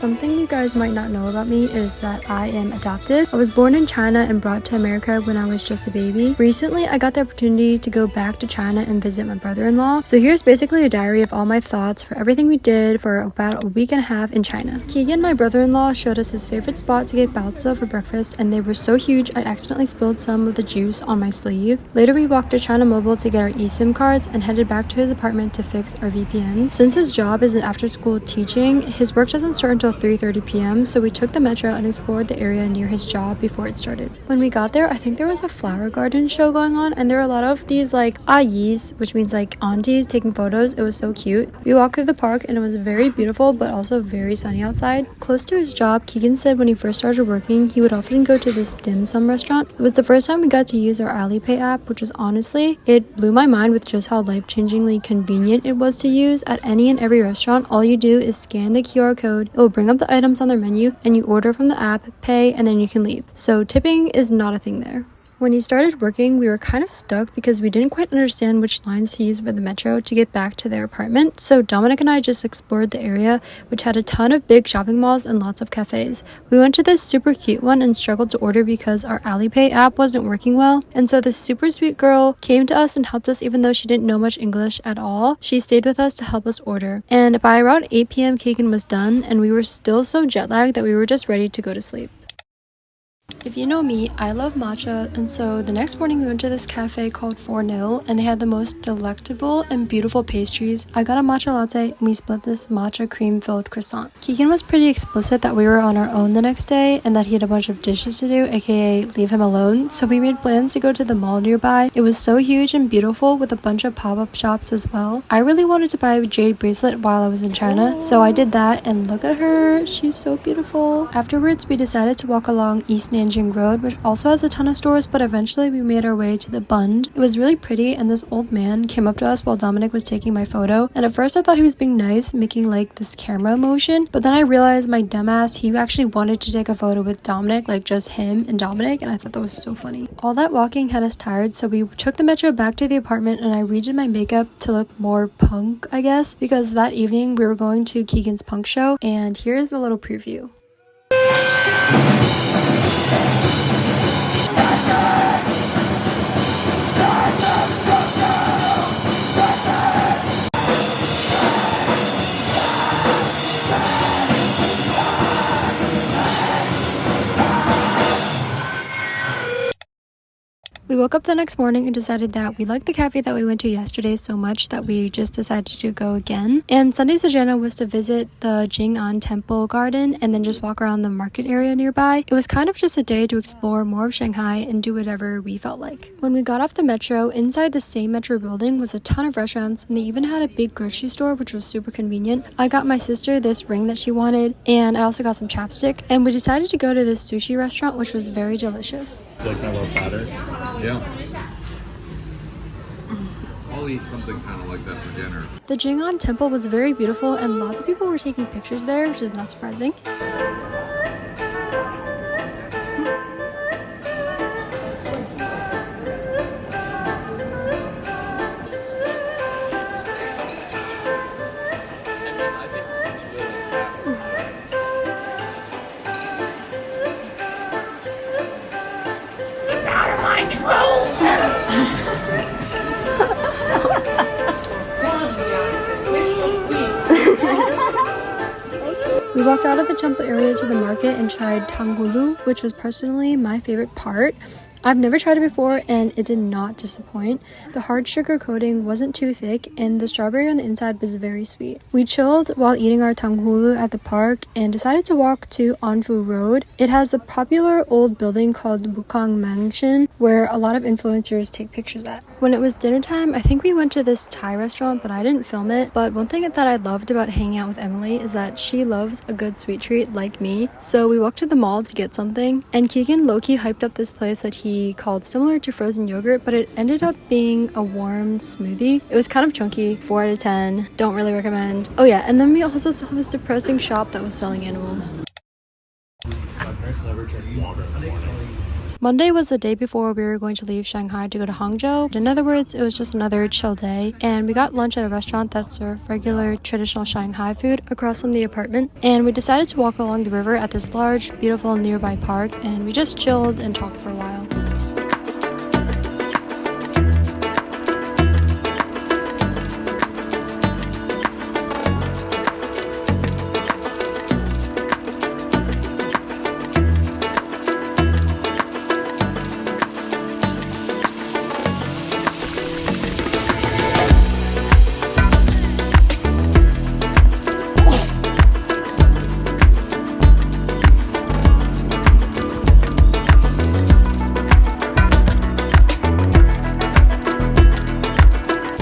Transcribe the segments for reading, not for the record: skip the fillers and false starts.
Something you guys might not know about me is that I am adopted. I was born in China and brought to America when I was just a baby. Recently, I got the opportunity to go back to China and visit my brother-in-law. So here's basically a diary of all my thoughts for everything we did for about a week and a half in China. Keegan, my brother-in-law, showed us his favorite spot to get baozi for breakfast, and they were so huge I accidentally spilled some of the juice on my sleeve. Later, we walked to China Mobile to get our eSIM cards and headed back to his apartment to fix our VPN. Since his job is an after-school teaching, his work doesn't start until 3:30 p.m., so we took the metro and explored the area near his job before it started. When we got there, I think there was a flower garden show going on, and there were a lot of these like ayis, which means like aunties, taking photos. It was so cute. We walked through the park and it was very beautiful but also very sunny outside. Close to his job, Keegan said when he first started working, he would often go to this dim sum restaurant. It was the first time we got to use our Alipay app, which was honestly, it blew my mind with just how life-changingly convenient it was to use. At any and every restaurant, all you do is scan the QR code, it will bring up the items on their menu, and you order from the app, pay, and then you can leave. So tipping is not a thing there. When he started working, we were kind of stuck because we didn't quite understand which lines to use for the metro to get back to their apartment. So Dominic and I just explored the area, which had a ton of big shopping malls and lots of cafes. We went to this super cute one and struggled to order because our Alipay app wasn't working well. And so this super sweet girl came to us and helped us even though she didn't know much English at all. She stayed with us to help us order. And by around 8 p.m. Keegan was done and we were still so jet lagged that we were just ready to go to sleep. If you know me, I love matcha, and so the next morning we went to this cafe called 4-0, and they had the most delectable and beautiful pastries. I got a matcha latte, and we split this matcha cream-filled croissant. Keegan was pretty explicit that we were on our own the next day, and that he had a bunch of dishes to do, aka leave him alone, so we made plans to go to the mall nearby. It was so huge and beautiful with a bunch of pop-up shops as well. I really wanted to buy a jade bracelet while I was in China, so I did that, and look at her, she's so beautiful. Afterwards, we decided to walk along East Nanjing Road, which also has a ton of stores, but eventually we made our way to the Bund. It was really pretty, and this old man came up to us while Dominic was taking my photo, and at first I thought he was being nice, making like this camera motion, but then I realized my dumbass, he actually wanted to take a photo with Dominic, like just him and Dominic, and I thought that was so funny. All that walking had us tired, so we took the metro back to the apartment, and I redid my makeup to look more punk, I guess, because that evening we were going to Keegan's punk show, and here's a little preview. We woke up the next morning and decided that we liked the cafe that we went to yesterday so much that we just decided to go again. And Sunday's agenda was to visit the Jing'an Temple Garden and then just walk around the market area nearby. It was kind of just a day to explore more of Shanghai and do whatever we felt like. When we got off the metro, inside the same metro building was a ton of restaurants, and they even had a big grocery store, which was super convenient. I got my sister this ring that she wanted, and I also got some chapstick, and we decided to go to this sushi restaurant, which was very delicious. Do you like my little platter? Yeah. I'll eat something kind of like that for dinner. The Jing'an Temple was very beautiful, and lots of people were taking pictures there, which is not surprising. We walked out of the temple area to the market and tried tanggulu, which was personally my favorite part. I've never tried it before and it did not disappoint. The hard sugar coating wasn't too thick and the strawberry on the inside was very sweet. We chilled while eating our tanghulu at the park and decided to walk to Anfu Road. It has a popular old building called Bukang Mansion where a lot of influencers take pictures at. When it was dinner time, I think we went to this Thai restaurant, but I didn't film it. But one thing that I loved about hanging out with Emily is that she loves a good sweet treat like me. So we walked to the mall to get something, and Keegan low-key hyped up this place that he called similar to frozen yogurt, but it ended up being a warm smoothie. It was kind of chunky, 4 out of 10, don't really recommend. Oh yeah, and then we also saw this depressing shop that was selling animals. Monday was the day before we were going to leave Shanghai to go to Hangzhou. In other words, it was just another chill day, and we got lunch at a restaurant that served regular traditional Shanghai food across from the apartment, and we decided to walk along the river at this large, beautiful nearby park, and we just chilled and talked for a while.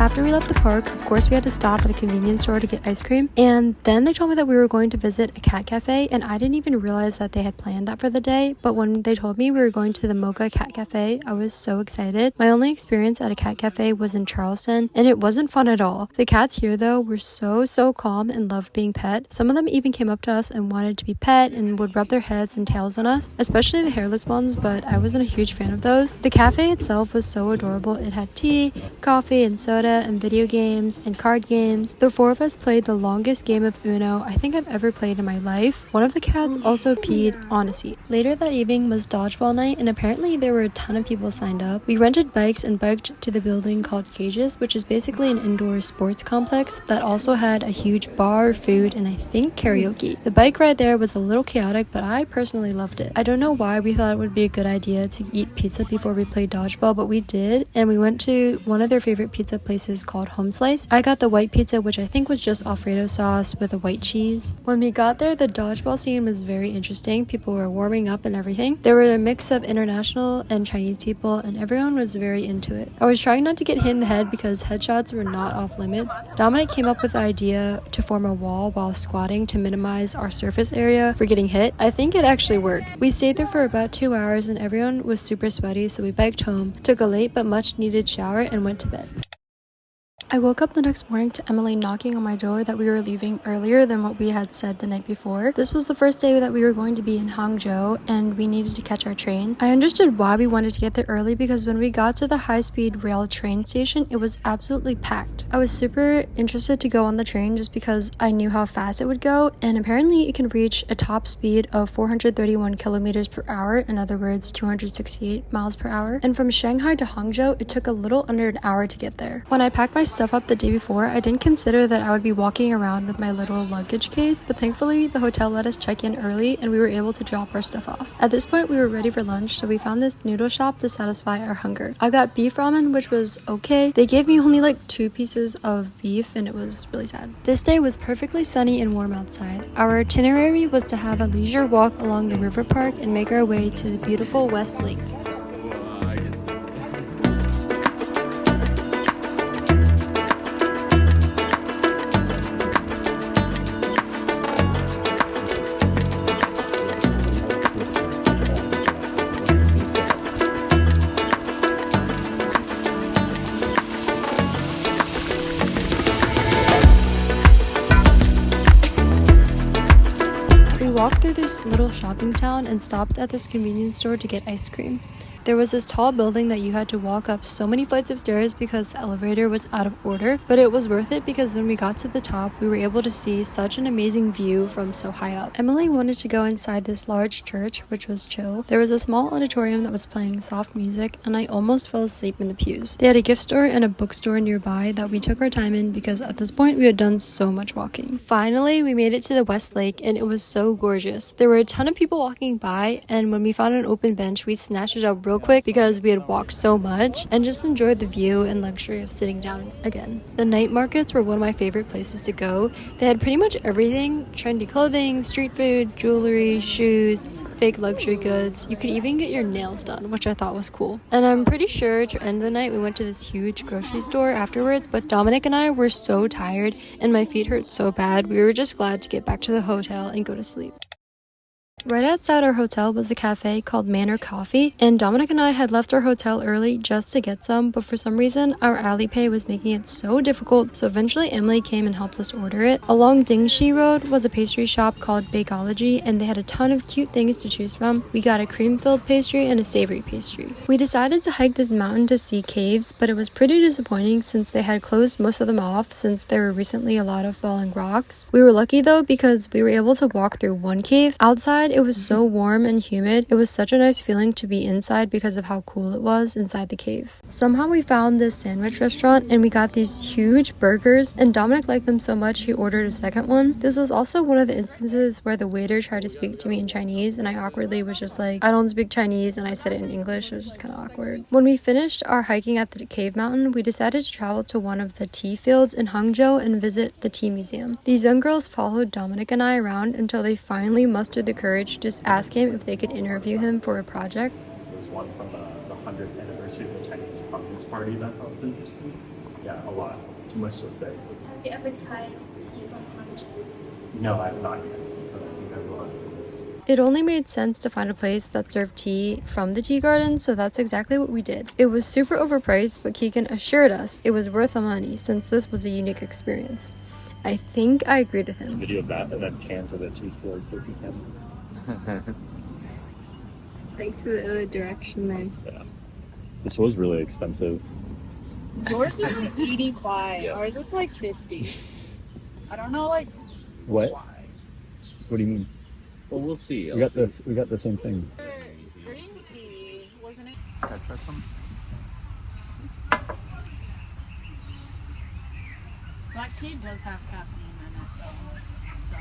After we left the park, of course we had to stop at a convenience store to get ice cream, and then they told me that we were going to visit a cat cafe, and I didn't even realize that they had planned that for the day. But when they told me we were going to the Mocha Cat Cafe, I was so excited. My only experience at a cat cafe was in Charleston, and it wasn't fun at all. The cats here though were so calm and loved being pet. Some of them even came up to us and wanted to be pet and would rub their heads and tails on us, especially the hairless ones, but I wasn't a huge fan of those. The cafe itself was so adorable. It had tea, coffee, and soda, and video games and card games. The four of us played the longest game of Uno I think I've ever played in my life. One of the cats also peed on a seat. Later that evening was dodgeball night, and apparently there were a ton of people signed up. We rented bikes and biked to the building called Cages, which is basically an indoor sports complex that also had a huge bar, food, and I think karaoke. The bike ride there was a little chaotic, but I personally loved it. I don't know why we thought it would be a good idea to eat pizza before we played dodgeball, but we did, and we went to one of their favorite pizza places called Home Slice. I got the white pizza, which I think was just Alfredo sauce with a white cheese. When we got there, the dodgeball scene was very interesting. People were warming up and everything. There were a mix of international and Chinese people, and everyone was very into it. I was trying not to get hit in the head because headshots were not off limits. Dominic came up with the idea to form a wall while squatting to minimize our surface area for getting hit. I think it actually worked. We stayed there for about 2 hours and everyone was super sweaty, so we biked home, took a late but much needed shower, and went to bed. I woke up the next morning to Emily knocking on my door that we were leaving earlier than what we had said the night before. This was the first day that we were going to be in Hangzhou, and we needed to catch our train. I understood why we wanted to get there early because when we got to the high-speed rail train station, it was absolutely packed. I was super interested to go on the train just because I knew how fast it would go, and apparently it can reach a top speed of 431 kilometers per hour, in other words 268 miles per hour. And from Shanghai to Hangzhou, it took a little under an hour to get there. When I packed my stuff up the day before, I didn't consider that I would be walking around with my little luggage case, but thankfully the hotel let us check in early and we were able to drop our stuff off. At this point we were ready for lunch, so we found this noodle shop to satisfy our hunger. I got beef ramen, which was okay. They gave me only like 2 pieces of beef and it was really sad. This day was perfectly sunny and warm outside. Our itinerary was to have a leisure walk along the river park and make our way to the beautiful West Lake. We walked through this little shopping town and stopped at this convenience store to get ice cream. There was this tall building that you had to walk up so many flights of stairs because the elevator was out of order, but it was worth it because when we got to the top, we were able to see such an amazing view from so high up. Emily wanted to go inside this large church, which was chill. There was a small auditorium that was playing soft music, and I almost fell asleep in the pews. They had a gift store and a bookstore nearby that we took our time in because at this point we had done so much walking. Finally, we made it to the West Lake, and it was so gorgeous. There were a ton of people walking by, and when we found an open bench, we snatched it up real quick because we had walked so much and just enjoyed the view and luxury of sitting down again. The night markets were one of my favorite places to go. They had pretty much everything: trendy clothing, street food, jewelry, shoes, fake luxury goods. You could even get your nails done, which I thought was cool. And I'm pretty sure to end the night we went to this huge grocery store afterwards, but Dominic and I were so tired and my feet hurt so bad, we were just glad to get back to the hotel and go to sleep. Right outside our hotel was a cafe called Manor Coffee, and Dominic and I had left our hotel early just to get some, but for some reason our Alipay was making it so difficult, so eventually Emily came and helped us order it. Along Dingxi Road was a pastry shop called Bakeology, and they had a ton of cute things to choose from. We got a cream-filled pastry and a savory pastry. We decided to hike this mountain to see caves, but it was pretty disappointing since they had closed most of them off since there were recently a lot of falling rocks. We were lucky though because we were able to walk through one cave. Outside, it was so warm and humid. It was such a nice feeling to be inside because of how cool it was inside the cave. Somehow we found this sandwich restaurant and we got these huge burgers, and Dominic liked them so much he ordered a second one. This was also one of the instances where the waiter tried to speak to me in Chinese and I awkwardly was just like, I don't speak Chinese, and I said it in English. It was just kind of awkward. When we finished our hiking at the cave mountain, we decided to travel to one of the tea fields in Hangzhou and visit the tea museum. These young girls followed Dominic and I around until they finally mustered the courage to just ask him if they could interview him for a project. There was one from the 100th anniversary of the Chinese Communist Party that I thought was interesting. Yeah, a lot. Too much to say. Have you ever tried tea from Hangzhou? No, I have not yet. But I think I will after this. It only made sense to find a place that served tea from the tea garden, so that's exactly what we did. It was super overpriced, but Keegan assured us it was worth the money since this was a unique experience. I think I agreed with him. Video of that and then can for the tea fields if you can. Thanks for the direction there. Yeah. This was really expensive. Yours was like 85. Yeah. Ours is like 50. I don't know, like What? why. What do you mean? Well, we'll see. We got this. We got the same thing. Green tea, wasn't it? Can I try some? Black tea does have caffeine in it, though. So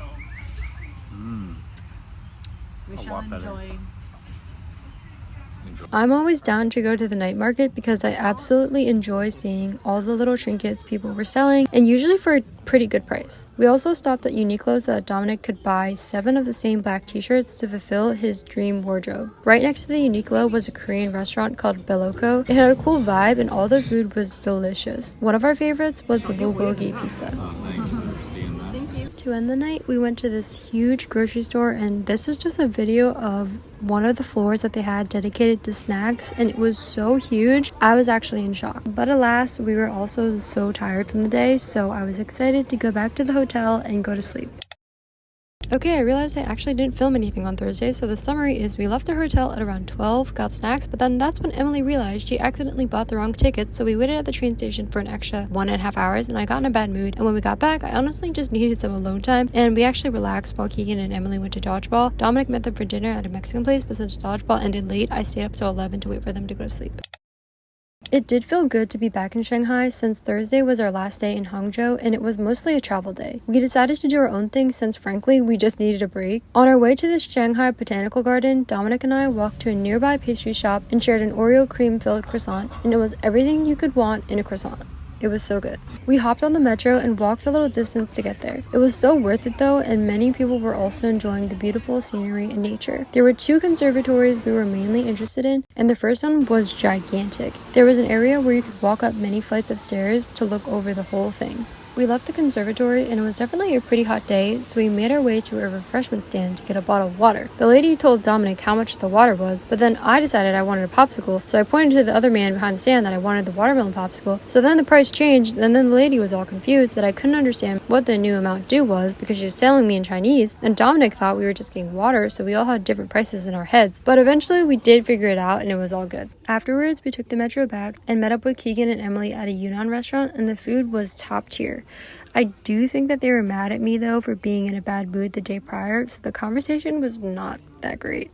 we A shall lot better. enjoy. I'm always down to go to the night market because I absolutely enjoy seeing all the little trinkets people were selling, and usually for a pretty good price. We also stopped at Uniqlo so that Dominic could buy 7 of the same black t-shirts to fulfill his dream wardrobe. Right next to the Uniqlo was a Korean restaurant called Beloko. It had a cool vibe and all the food was delicious. One of our favorites was the bulgogi pizza. Thank you for seeing that. To end the night, we went to this huge grocery store, and this is just a video of one of the floors that they had dedicated to snacks, and it was so huge. I was actually in shock. But alas, we were also so tired from the day, so I was excited to go back to the hotel and go to sleep. Okay, I realized I actually didn't film anything on Thursday, so the summary is we left our hotel at around 12, got snacks, but then that's when Emily realized she accidentally bought the wrong tickets, so we waited at the train station for an extra 1.5 hours, and I got in a bad mood, and when we got back, I honestly just needed some alone time, and we actually relaxed while Keegan and Emily went to dodgeball. Dominic met them for dinner at a Mexican place, but since dodgeball ended late, I stayed up till 11 to wait for them to go to sleep. It did feel good to be back in Shanghai since Thursday was our last day in Hangzhou and it was mostly a travel day. We decided to do our own thing since frankly we just needed a break. On our way to the Shanghai Botanical Garden, Dominic and I walked to a nearby pastry shop and shared an Oreo cream-filled croissant, and it was everything you could want in a croissant. It was so good. We hopped on the metro and walked a little distance to get there. It was so worth it though, and many people were also enjoying the beautiful scenery and nature. There were 2 conservatories we were mainly interested in, and the first one was gigantic. There was an area where you could walk up many flights of stairs to look over the whole thing. We left the conservatory and it was definitely a pretty hot day, so we made our way to a refreshment stand to get a bottle of water. The lady told Dominic how much the water was, but then I decided I wanted a popsicle, so I pointed to the other man behind the stand that I wanted the watermelon popsicle. So then the price changed, and then the lady was all confused that I couldn't understand what the new amount due was because she was telling me in Chinese, and Dominic thought we were just getting water, so we all had different prices in our heads. But eventually we did figure it out and it was all good. Afterwards, we took the metro back and met up with Keegan and Emily at a Yunnan restaurant, and the food was top tier. I do think that they were mad at me though for being in a bad mood the day prior, so the conversation was not that great.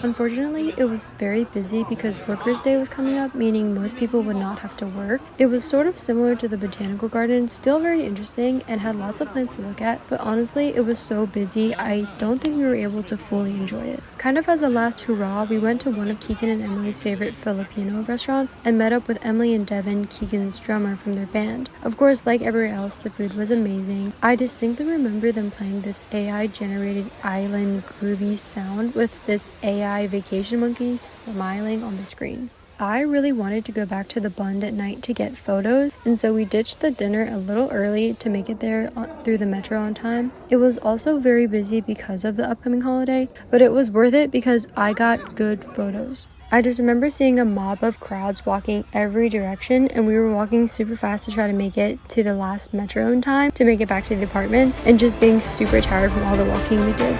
Unfortunately, it was very busy because Workers' Day was coming up, meaning most people would not have to work. It was sort of similar to the Botanical Garden, still very interesting and had lots of plants to look at, but honestly, it was so busy, I don't think we were able to fully enjoy it. Kind of as a last hurrah, we went to one of Keegan and Emily's favorite Filipino restaurants and met up with Emily and Devin, Keegan's drummer, from their band. Of course, like everywhere else, the food was amazing. I distinctly remember them playing this AI-generated island groovy sound with this AI vacation monkey smiling on the screen. I really wanted to go back to the Bund at night to get photos, and so we ditched the dinner a little early to make it there through the metro on time. It was also very busy because of the upcoming holiday, but it was worth it because I got good photos. I just remember seeing a mob of crowds walking every direction, and we were walking super fast to try to make it to the last metro in time to make it back to the apartment, and just being super tired from all the walking we did.